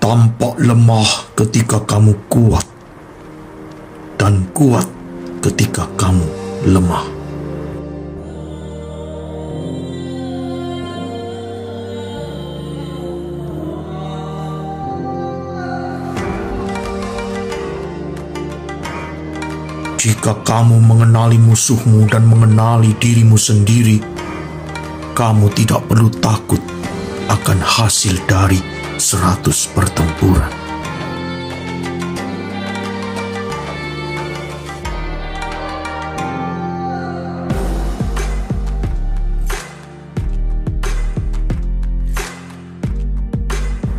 tampak lemah ketika kamu kuat, dan kuat ketika kamu lemah. Jika kamu mengenali musuhmu dan mengenali dirimu sendiri, kamu tidak perlu takut akan hasil dari 100 pertempuran.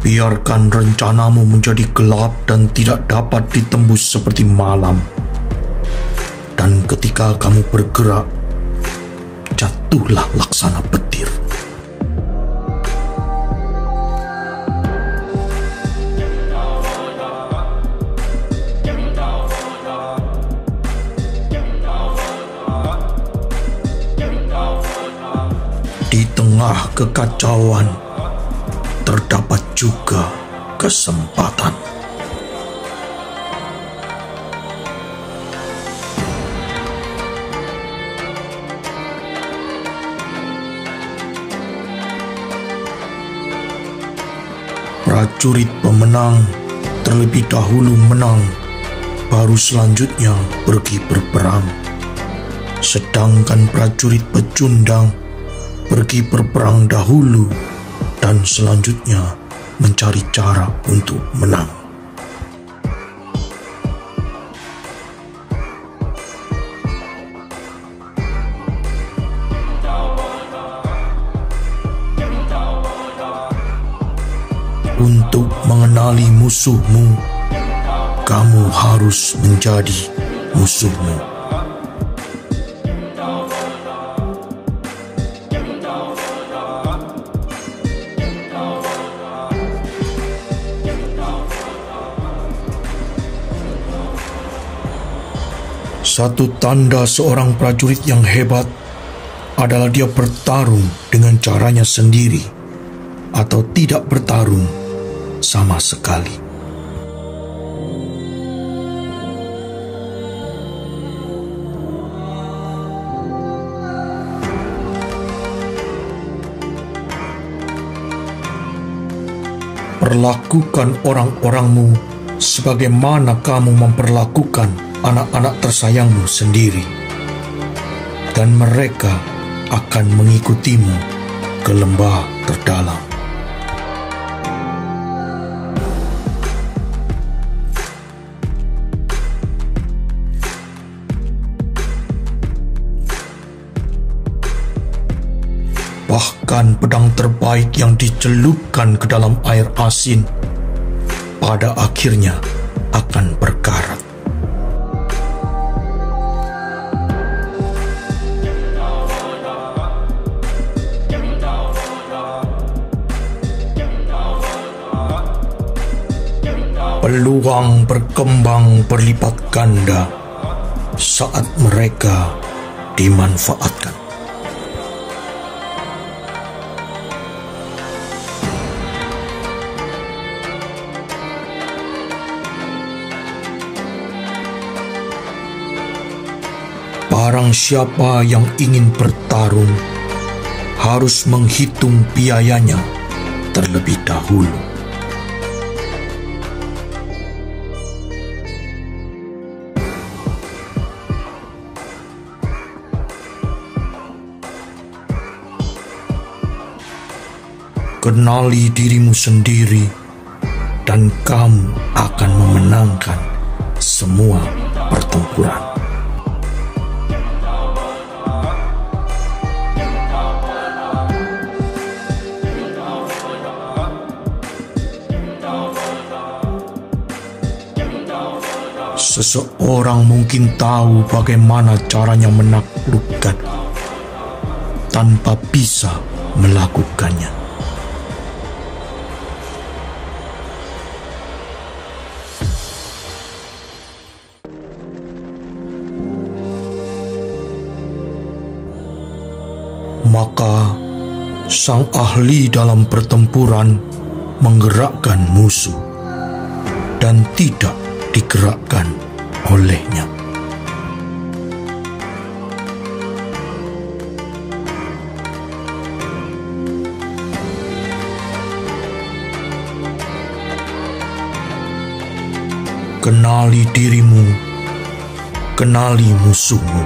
Biarkan rencanamu menjadi gelap dan tidak dapat ditembus seperti malam. Dan ketika kamu bergerak, jatuhlah laksana petir. Di tengah kekacauan, terdapat juga kesempatan. Prajurit pemenang terlebih dahulu menang, baru selanjutnya pergi berperang. Sedangkan prajurit pecundang pergi berperang dahulu dan selanjutnya mencari cara untuk menang. Untuk mengenali musuhmu, kamu harus menjadi musuhmu. Satu tanda seorang prajurit yang hebat adalah dia bertarung dengan caranya sendiri atau tidak bertarung sama sekali. Perlakukan orang-orangmu sebagaimana kamu memperlakukan anak-anak tersayangmu sendiri, dan mereka akan mengikutimu ke lembah terdalam. Bahkan pedang terbaik yang dicelupkan ke dalam air asin pada akhirnya akan berkarat. Peluang berkembang berlipat ganda saat mereka dimanfaatkan. Barang siapa yang ingin bertarung harus menghitung biayanya terlebih dahulu. Kenali dirimu sendiri, dan kamu akan memenangkan semua pertempuran. Seseorang mungkin tahu bagaimana caranya menaklukkan tanpa bisa melakukannya. Maka sang ahli dalam pertempuran menggerakkan musuh dan tidak digerakkan olehnya. Kenali dirimu, kenali musuhmu.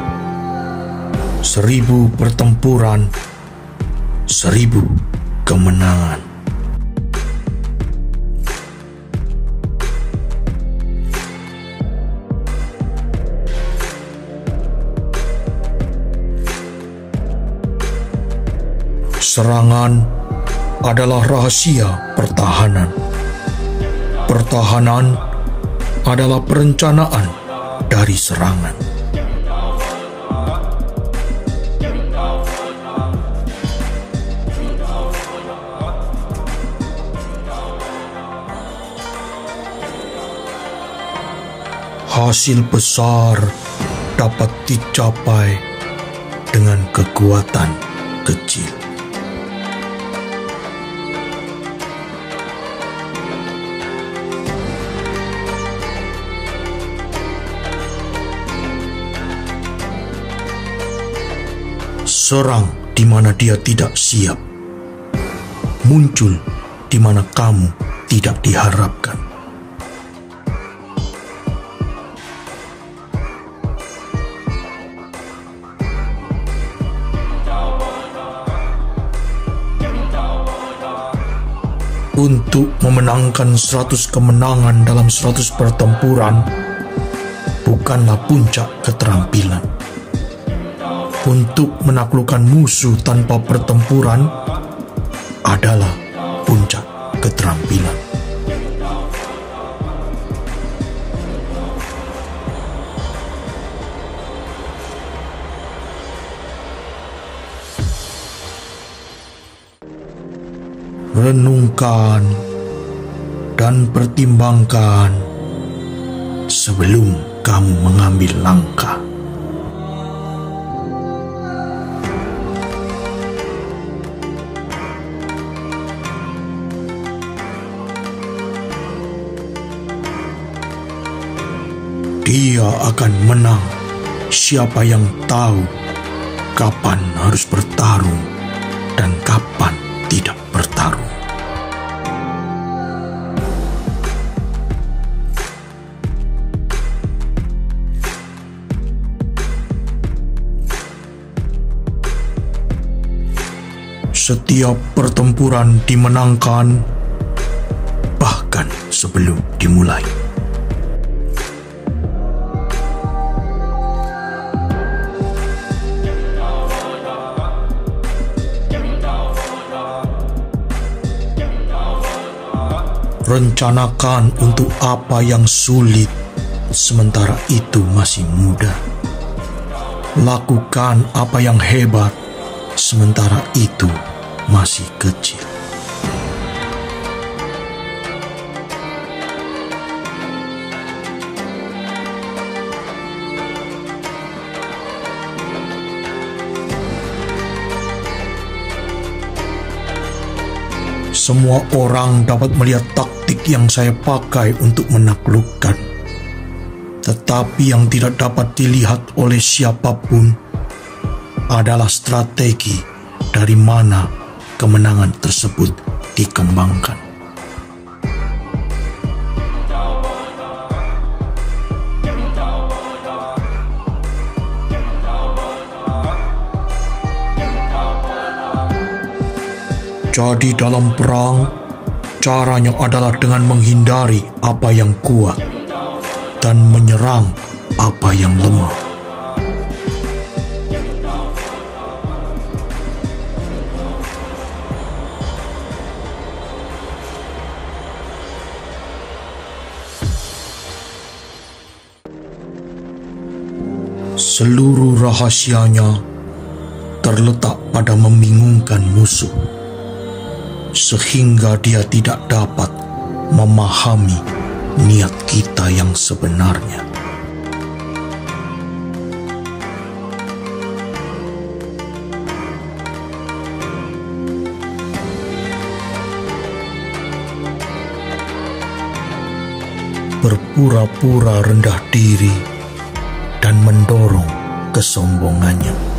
1000 pertempuran, 1000 kemenangan. Serangan adalah rahasia pertahanan. Pertahanan adalah perencanaan dari serangan. Hasil besar dapat dicapai dengan kekuatan kecil. Serang di mana dia tidak siap. Muncul di mana kamu tidak diharapkan. Untuk memenangkan 100 kemenangan dalam 100 pertempuran bukanlah puncak keterampilan. Untuk menaklukkan musuh tanpa pertempuran adalah puncak keterampilan. Renungkan dan pertimbangkan sebelum kamu mengambil langkah. Dia akan menang siapa yang tahu kapan harus bertarung dan kapan tidak bertarung. Setiap pertempuran dimenangkan bahkan sebelum dimulai. Rencanakan untuk apa yang sulit, sementara itu masih muda. Lakukan apa yang hebat, sementara itu masih kecil. Semua orang dapat melihat taktik yang saya pakai untuk menaklukkan. Tetapi yang tidak dapat dilihat oleh siapapun adalah strategi dari mana kemenangan tersebut dikembangkan. Jadi dalam perang, caranya adalah dengan menghindari apa yang kuat dan menyerang apa yang lemah. Seluruh rahasianya terletak pada membingungkan musuh, sehingga dia tidak dapat memahami niat kita yang sebenarnya. berpura-pura rendah diri dan mendorong kesombongannya.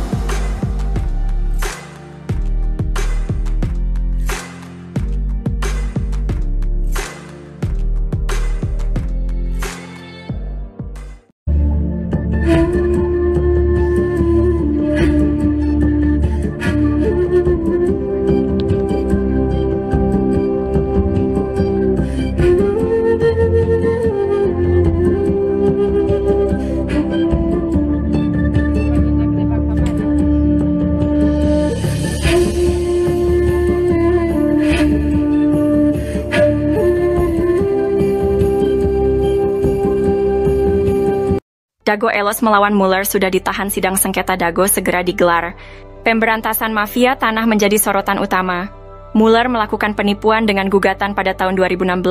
Dago Elos melawan Mueller sudah ditahan, sidang sengketa Dago segera digelar. Pemberantasan mafia tanah menjadi sorotan utama. Mueller melakukan penipuan dengan gugatan pada tahun 2016.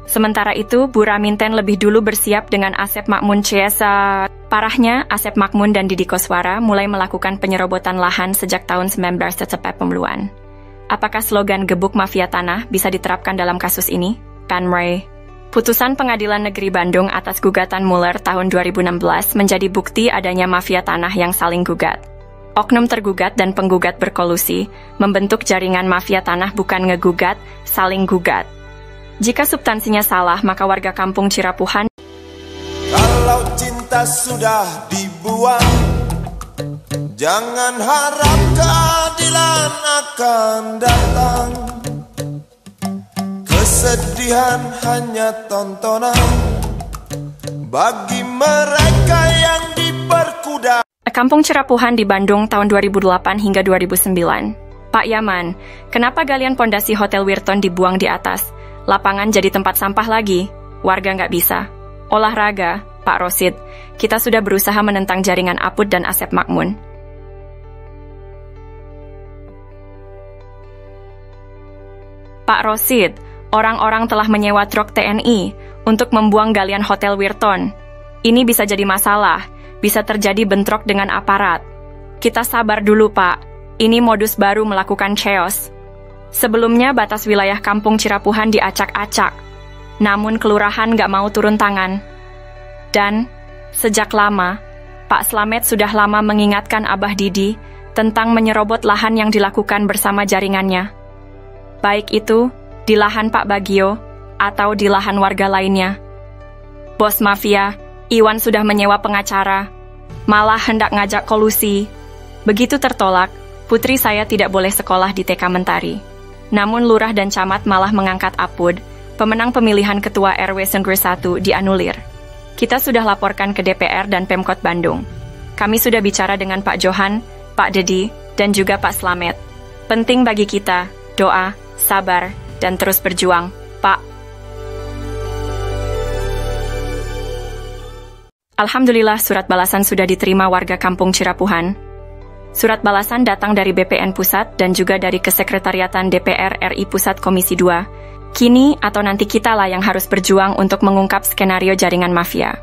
Sementara itu, Bu Raminten lebih dulu bersiap dengan Asep Makmun Ciesa. Parahnya, Asep Makmun dan Didi Koswara mulai melakukan penyerobotan lahan sejak tahun 1990-an. Apakah slogan gebuk mafia tanah bisa diterapkan dalam kasus ini? Pan Ray. Putusan Pengadilan Negeri Bandung atas gugatan Mueller tahun 2016 menjadi bukti adanya mafia tanah yang saling gugat. Oknum tergugat dan penggugat berkolusi, membentuk jaringan mafia tanah, bukan ngegugat, saling gugat. Jika substansinya salah, maka warga kampung Cirapuhan. Kalau cinta sudah dibuang, jangan harap keadilan akan datang. Kesedihan hanya tontonan bagi mereka yang diperkuda. Kampung Cirapuhan di Bandung tahun 2008 hingga 2009. Pak Yaman, kenapa galian pondasi Hotel Wirton dibuang di atas? Lapangan jadi tempat sampah lagi. Warga nggak bisa. Olahraga, Pak Rosid. Kita sudah berusaha menentang jaringan Apud dan Asep Makmun. Pak Rosid, orang-orang telah menyewa truk TNI untuk membuang galian Hotel Wirton. Ini bisa jadi masalah, bisa terjadi bentrok dengan aparat. Kita sabar dulu, Pak. Ini modus baru melakukan chaos. Sebelumnya batas wilayah kampung Cirapuhan diacak-acak, namun kelurahan nggak mau turun tangan. Dan, sejak lama, Pak Slamet sudah lama mengingatkan Abah Didi tentang menyerobot lahan yang dilakukan bersama jaringannya. Baik itu di lahan Pak Bagio, atau di lahan warga lainnya. Bos mafia, Iwan sudah menyewa pengacara, malah hendak ngajak kolusi. Begitu tertolak, putri saya tidak boleh sekolah di TK Mentari. Namun lurah dan camat malah mengangkat Apud, pemenang pemilihan ketua RW Sengger 1 dianulir. Kita sudah laporkan ke DPR dan Pemkot Bandung. Kami sudah bicara dengan Pak Johan, Pak Dedi, dan juga Pak Slamet. Penting bagi kita, doa, sabar, dan terus berjuang, Pak. Alhamdulillah, surat balasan sudah diterima warga kampung Cirapuhan. Surat balasan datang dari BPN Pusat dan juga dari Kesekretariatan DPR RI Pusat Komisi 2. Kini atau nanti kitalah yang harus berjuang untuk mengungkap skenario jaringan mafia.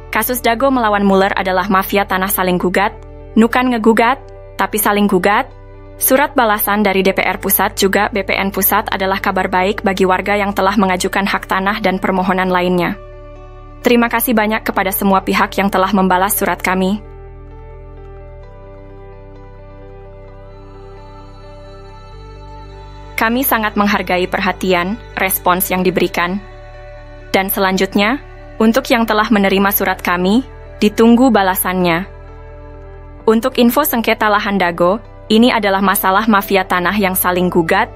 Kasus Dago melawan Mueller adalah mafia tanah saling gugat, nukan ngegugat, tapi saling gugat. Surat balasan dari DPR Pusat juga BPN Pusat adalah kabar baik bagi warga yang telah mengajukan hak tanah dan permohonan lainnya. Terima kasih banyak kepada semua pihak yang telah membalas surat kami. Kami sangat menghargai perhatian, respons yang diberikan. Dan selanjutnya, untuk yang telah menerima surat kami, ditunggu balasannya. Untuk info sengketa lahan Dago, ini adalah masalah mafia tanah yang saling gugat.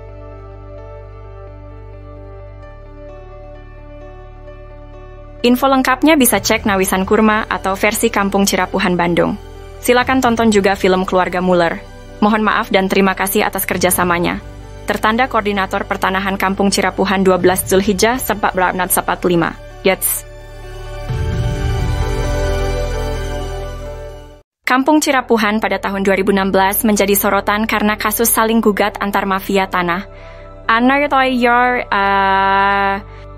Info lengkapnya bisa cek Nawisan Kurma atau versi Kampung Cirapuhan Bandung. Silakan tonton juga film Keluarga Mueller. Mohon maaf dan terima kasih atas kerjasamanya. Tertanda Koordinator Pertanahan Kampung Cirapuhan 12 Zulhijjah 1445. Yats. Kampung Cirapuhan pada tahun 2016 menjadi sorotan karena kasus saling gugat antar mafia tanah.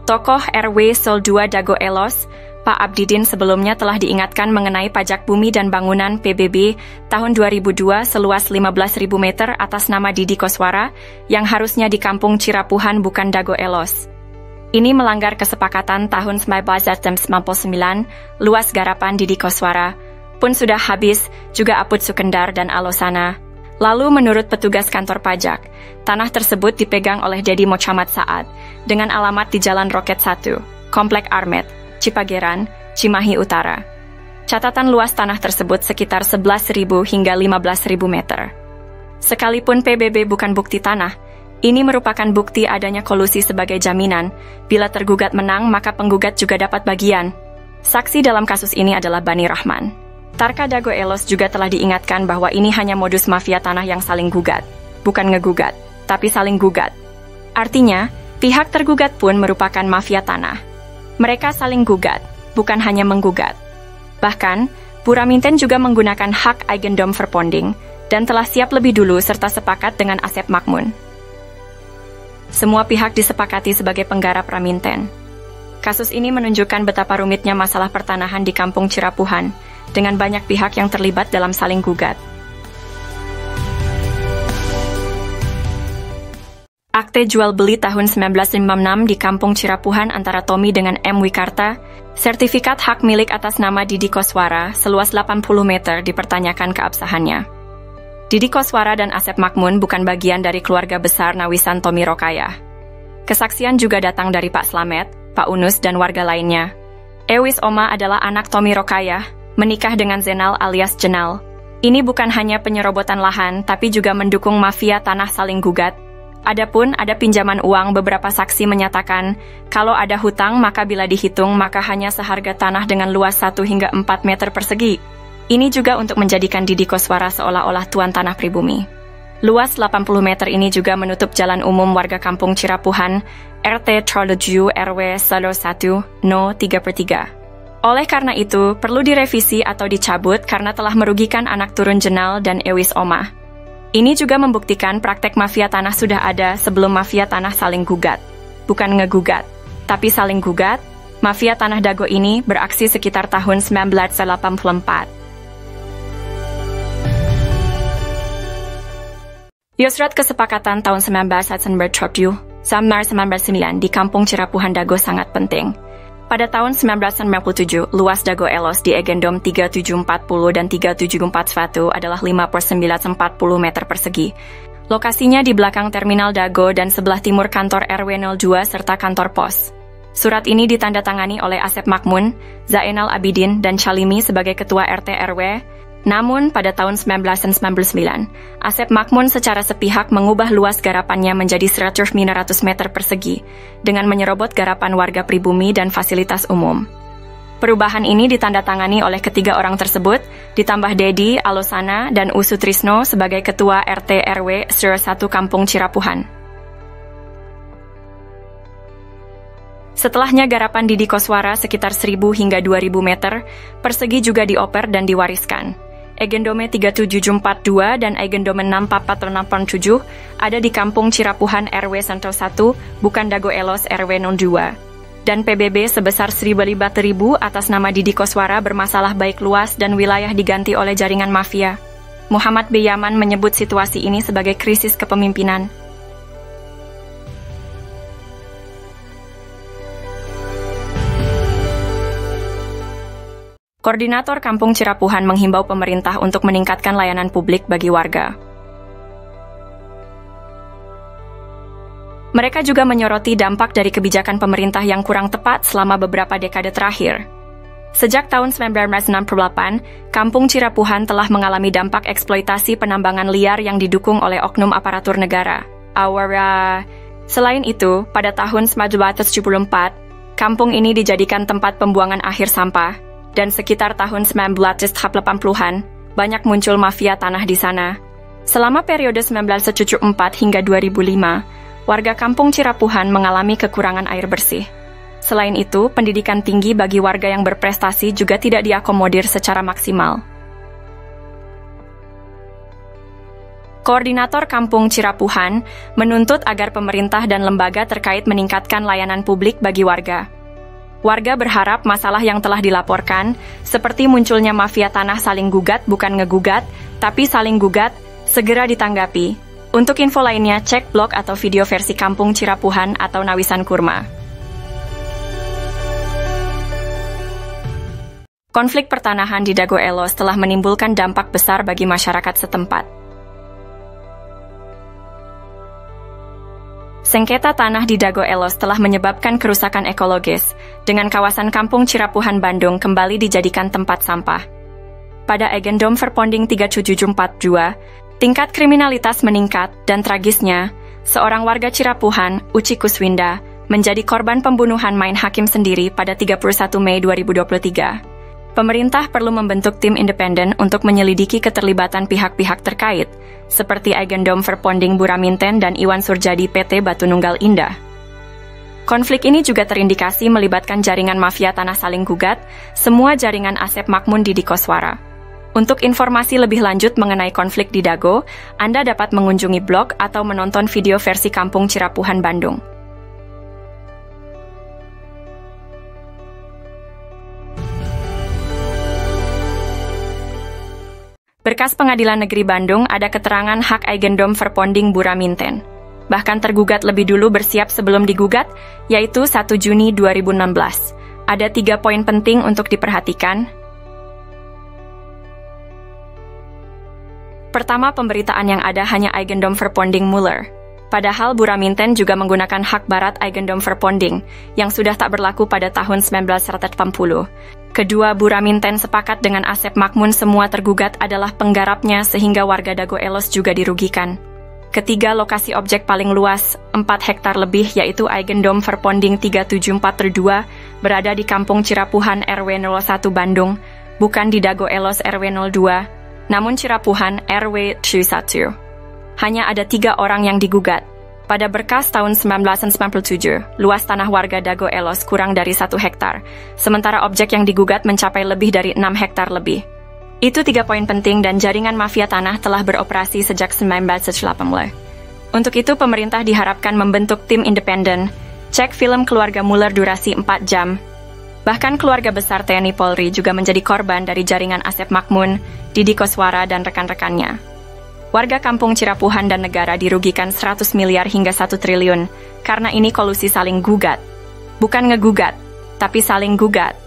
Tokoh RW Sol 2 Dago Elos, Pak Abdidin sebelumnya telah diingatkan mengenai pajak bumi dan bangunan PBB tahun 2002 seluas 15.000 meter atas nama Didi Koswara yang harusnya di Kampung Cirapuhan bukan Dago Elos. Ini melanggar kesepakatan tahun 1999, luas garapan Didi Koswara pun sudah habis, juga Apud Sukendar dan Alosana. Lalu menurut petugas kantor pajak, tanah tersebut dipegang oleh Dedi Mochamat Saad dengan alamat di Jalan Roket 1, Komplek Armet, Cipageran, Cimahi Utara. Catatan luas tanah tersebut sekitar 11.000 hingga 15.000 meter. Sekalipun PBB bukan bukti tanah, ini merupakan bukti adanya kolusi sebagai jaminan. Bila tergugat menang, maka penggugat juga dapat bagian. Saksi dalam kasus ini adalah Bani Rahman. Tarka Dago Elos juga telah diingatkan bahwa ini hanya modus mafia tanah yang saling gugat. Bukan ngegugat, tapi saling gugat. Artinya, pihak tergugat pun merupakan mafia tanah. Mereka saling gugat, bukan hanya menggugat. Bahkan, Puraminten juga menggunakan hak Eigendom Verponding dan telah siap lebih dulu serta sepakat dengan Asep Makmun. Semua pihak disepakati sebagai penggarap Raminten. Kasus ini menunjukkan betapa rumitnya masalah pertanahan di Kampung Cirapuhan, dengan banyak pihak yang terlibat dalam saling gugat. Akte jual beli tahun 1956 di Kampung Cirapuhan antara Tommy dengan M. Wikarta, sertifikat hak milik atas nama Didi Koswara seluas 80 meter dipertanyakan keabsahannya. Didi Koswara dan Asep Makmun bukan bagian dari keluarga besar Nawisan Tommy Rokayah. Kesaksian juga datang dari Pak Slamet, Pak Unus, dan warga lainnya. Ewis Oma adalah anak Tommy Rokayah, menikah dengan Zenal alias Jenal. Ini bukan hanya penyerobotan lahan, tapi juga mendukung mafia tanah saling gugat. Adapun ada pinjaman uang, beberapa saksi menyatakan, kalau ada hutang maka bila dihitung maka hanya seharga tanah dengan luas 1 hingga 4 meter persegi. Ini juga untuk menjadikan Didi Koswara seolah-olah tuan tanah pribumi. Luas 80 meter ini juga menutup jalan umum warga Kampung Cirapuhan, RT 37 RW 01 No 3/3. Oleh karena itu, perlu direvisi atau dicabut karena telah merugikan anak turun Jenal dan Ewis Oma. Ini juga membuktikan praktek mafia tanah sudah ada sebelum mafia tanah saling gugat. Bukan ngegugat, tapi saling gugat. Mafia tanah Dago ini beraksi sekitar tahun 1984. Yusrat Kesepakatan tahun 1997, Samar 1999 di Kampung Cirapuhan Dago sangat penting. Pada tahun 1997, luas Dago Elos di Eigendom 3740 dan 3741 adalah 5/940 meter persegi. Lokasinya di belakang Terminal Dago dan sebelah timur kantor RW 02 serta kantor pos. Surat ini ditandatangani oleh Asep Makmun, Zainal Abidin, dan Chalimi sebagai ketua RT RW. Namun, pada tahun 1999, Asep Makmun secara sepihak mengubah luas garapannya menjadi 100 meter persegi, dengan menyerobot garapan warga pribumi dan fasilitas umum. Perubahan ini ditandatangani oleh ketiga orang tersebut, ditambah Dedi, Alosana, dan Usutrisno sebagai ketua RT RW 01 Kampung Cirapuhan. Setelahnya garapan Didi Koswara sekitar 1.000 hingga 2.000 meter persegi juga dioper dan diwariskan. Eigendome 3742 dan Eigendome 64487 ada di Kampung Cirapuhan RW 101, bukan Dago Elos RW 02. Dan PBB sebesar 1.000 atas nama Didi Koswara bermasalah baik luas dan wilayah diganti oleh jaringan mafia. Muhammad B. Yaman menyebut situasi ini sebagai krisis kepemimpinan. Koordinator Kampung Cirapuhan menghimbau pemerintah untuk meningkatkan layanan publik bagi warga. Mereka juga menyoroti dampak dari kebijakan pemerintah yang kurang tepat selama beberapa dekade terakhir. Sejak tahun 1968, Kampung Cirapuhan telah mengalami dampak eksploitasi penambangan liar yang didukung oleh oknum aparatur negara. Selain itu, pada tahun 1974, kampung ini dijadikan tempat pembuangan akhir sampah. Dan sekitar tahun 1980-an, banyak muncul mafia tanah di sana. Selama periode 1974 hingga 2005, warga Kampung Cirapuhan mengalami kekurangan air bersih. Selain itu, pendidikan tinggi bagi warga yang berprestasi juga tidak diakomodir secara maksimal. Koordinator Kampung Cirapuhan menuntut agar pemerintah dan lembaga terkait meningkatkan layanan publik bagi warga. Warga berharap masalah yang telah dilaporkan, seperti munculnya mafia tanah saling gugat bukan ngegugat, tapi saling gugat, segera ditanggapi. Untuk info lainnya, cek blog atau video versi Kampung Cirapuhan atau Nawisan Kurma. Konflik pertanahan di Dago Elos telah menimbulkan dampak besar bagi masyarakat setempat. Sengketa tanah di Dago Elos telah menyebabkan kerusakan ekologis, dengan kawasan Kampung Cirapuhan Bandung kembali dijadikan tempat sampah. Pada Eigendom Verponding 3742, tingkat kriminalitas meningkat dan tragisnya, seorang warga Cirapuhan, Uci Kuswinda, menjadi korban pembunuhan main hakim sendiri pada 31 Mei 2023. Pemerintah perlu membentuk tim independen untuk menyelidiki keterlibatan pihak-pihak terkait, seperti Eigendom Verponding Buraminten dan Iwan Surjadi PT Batu Nunggal Indah. Konflik ini juga terindikasi melibatkan jaringan mafia tanah saling gugat, semua jaringan Asep Makmun di Dikoswara. Untuk informasi lebih lanjut mengenai konflik di Dago, Anda dapat mengunjungi blog atau menonton video versi Kampung Cirapuhan Bandung. Berkas Pengadilan Negeri Bandung ada keterangan hak Eigendom Verponding Buraminten. Bahkan tergugat lebih dulu bersiap sebelum digugat, yaitu 1 Juni 2016. Ada 3 poin penting untuk diperhatikan. Pertama, pemberitaan yang ada hanya Eigendom Verponding Muller. Padahal Buraminten juga menggunakan hak barat Eigendom Verponding, yang sudah tak berlaku pada tahun 1980. Kedua, Buraminten sepakat dengan Asep Makmun semua tergugat adalah penggarapnya sehingga warga Dago Elos juga dirugikan. Ketiga, lokasi objek paling luas, 4 hektar lebih yaitu Eigendom Verponding 3742, berada di Kampung Cirapuhan RW 01 Bandung, bukan di Dago Elos RW 02, namun Cirapuhan RW 31. Hanya ada 3 orang yang digugat. Pada berkas tahun 1997, luas tanah warga Dago Elos kurang dari 1 hektar, sementara objek yang digugat mencapai lebih dari 6 hektar lebih. Itu 3 poin penting dan jaringan mafia tanah telah beroperasi sejak 1980. Untuk itu, pemerintah diharapkan membentuk tim independen, cek film keluarga Muller durasi 4 jam. Bahkan keluarga besar TNI Polri juga menjadi korban dari jaringan Asep Makmun, Didi Koswara, dan rekan-rekannya. Warga Kampung Cirapuhan dan negara dirugikan 100 miliar hingga 1 triliun, karena ini kolusi saling gugat. Bukan ngegugat, tapi saling gugat.